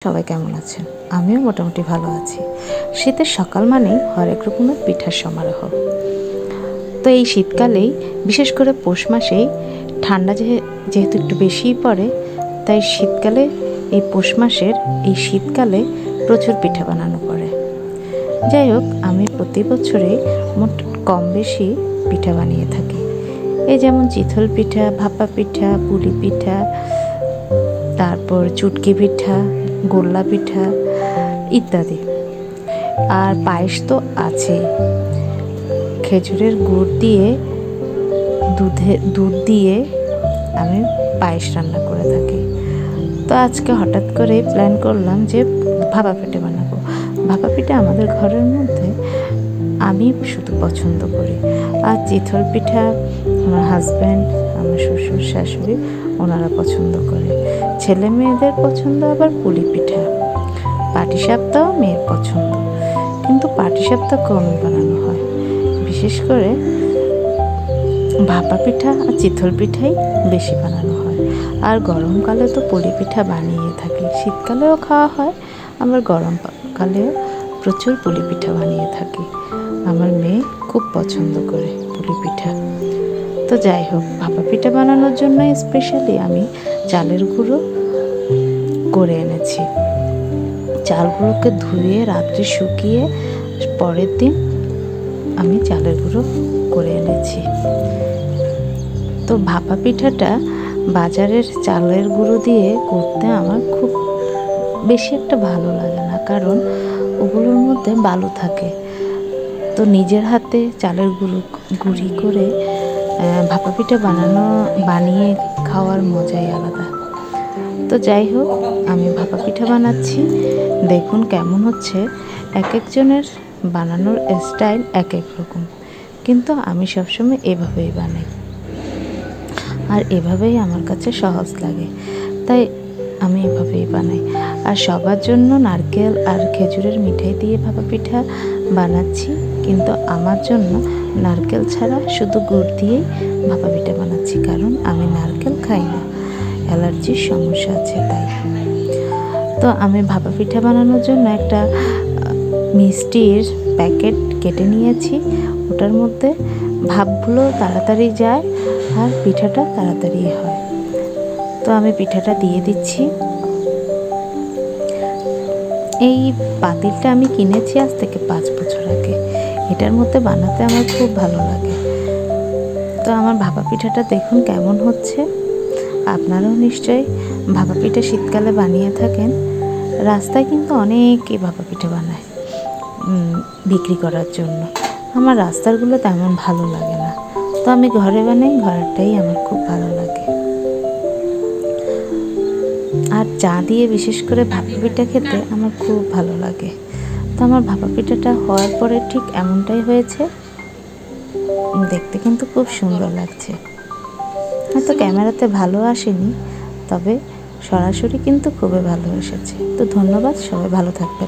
সবাই কেমন আছেন? আমিও মোটামুটি ভালো আছি। শীতের সকাল মানেই হরেক রকমের পিঠার সমারোহ। তো এই শীতকালেই বিশেষ করে পৌষ মাসেই ঠান্ডা যেহেতু একটু বেশিই পড়ে, তাই শীতকালে এই পৌষ মাসের এই শীতকালে প্রচুর পিঠা বানানো পড়ে। যাই হোক, আমি প্রতি বছরে মোট কম বেশি পিঠা বানিয়ে থাকি। এই যেমন চিতল পিঠা, ভাপা পিঠা, পুলি পিঠা, তারপর চুটকি পিঠা, গোল্লা পিঠা ইত্যাদি। আর পায়েস তো আছে। খেজুরের গুড় দিয়ে দুধ দিয়ে আমি পায়েস রান্না করে থাকি। তো আজকে হঠাৎ করে প্ল্যান করলাম যে ভাপা পিঠা বানাবো। ভাপা পিঠা আমাদের ঘরের মধ্যে আমি শুধু পছন্দ করি। আর চিতল পিঠা আমার হাজব্যান্ড, আমার শ্বশুর শাশুড়ি ওনারা পছন্দ করে। ছেলে মেয়েদের পছন্দ আবার পুলি পিঠা। পাটিসাপটাও মেয়ের পছন্দ, কিন্তু পাটিসাপটা কমই বানানো হয়। বিশেষ করে ভাপা পিঠা আর চিতল পিঠাই বেশি বানানো হয়। আর গরমকালে তো পুলি পিঠা বানিয়ে থাকি। শীতকালেও খাওয়া হয়, আবার গরমকালেও প্রচুর পুলি পিঠা বানিয়ে থাকি। আমার মেয়ে খুব পছন্দ করে পুলি পিঠা। তো যাই হোক, ভাপা পিঠা বানানোর জন্য স্পেশালি আমি চালের গুঁড়ো করে এনেছি। চালগুলোকে ধুয়ে রাত্রে শুকিয়ে পরের দিন আমি চালের গুঁড়ো করে এনেছি। তো ভাপা পিঠাটা বাজারের চালের গুঁড়ো দিয়ে করতে আমার খুব বেশি একটা ভালো লাগে না, কারণ ওগুলোর মধ্যে বালু থাকে। তো নিজের হাতে চালের গুঁড়ি করে ভাপা পিঠা বানিয়ে খাওয়ার মজাই আলাদা। তো যাই হোক, আমি ভাপা পিঠা বানাচ্ছি, দেখুন কেমন হচ্ছে। এক একজনের বানানোর স্টাইল এক এক রকম, কিন্তু আমি সবসময় এভাবেই বানাই, আর এভাবেই আমার কাছে সহজ লাগে, তাই আমি এভাবেই বানাই। আর সবার জন্য নারকেল আর খেজুরের মিঠাই দিয়ে ভাপা পিঠা বানাচ্ছি, কিন্তু আমার জন্য নারকেল ছাড়া শুধু গুড় দিয়েই ভাপা পিঠা বানাচ্ছি, কারণ আমি নারকেল খাই না, অ্যালার্জির সমস্যা আছে তাই। তো আমি ভাপা পিঠা বানানোর জন্য একটা মিষ্টির প্যাকেট কেটে নিয়েছি। ওটার মধ্যে ভাপগুলো তাড়াতাড়ি যায় আর পিঠাটা তাড়াতাড়ি হয়। তো আমি পিঠাটা দিয়ে দিচ্ছি। এই পাতিলটা আমি কিনেছি আজ থেকে 5 বছর আগে। এটার মধ্যে বানাতে আমার খুব ভালো লাগে। তো আমার ভাপা পিঠাটা দেখুন কেমন হচ্ছে। আপনারাও নিশ্চয়ই ভাপা পিঠা শীতকালে বানিয়ে থাকেন। রাস্তায় কিন্তু অনেকেই ভাপা পিঠা বানায় বিক্রি করার জন্য। আমার রাস্তারগুলো তেমন ভালো লাগে না, তো আমি ঘরে বানাই, ঘরেরটাই আমার খুব ভালো লাগে। আর চা দিয়ে বিশেষ করে ভাপা পিঠা খেতে আমার খুব ভালো লাগে। তো আমার ভাপা পিঠাটা হওয়ার পরে ঠিক এমনটাই হয়েছে। দেখতে কিন্তু খুব সুন্দর লাগছে। হয়তো ক্যামেরাতে ভালো আসেনি, তবে সরাসরি কিন্তু খুবই ভালো এসেছে। তো ধন্যবাদ, সবাই ভালো থাকবেন।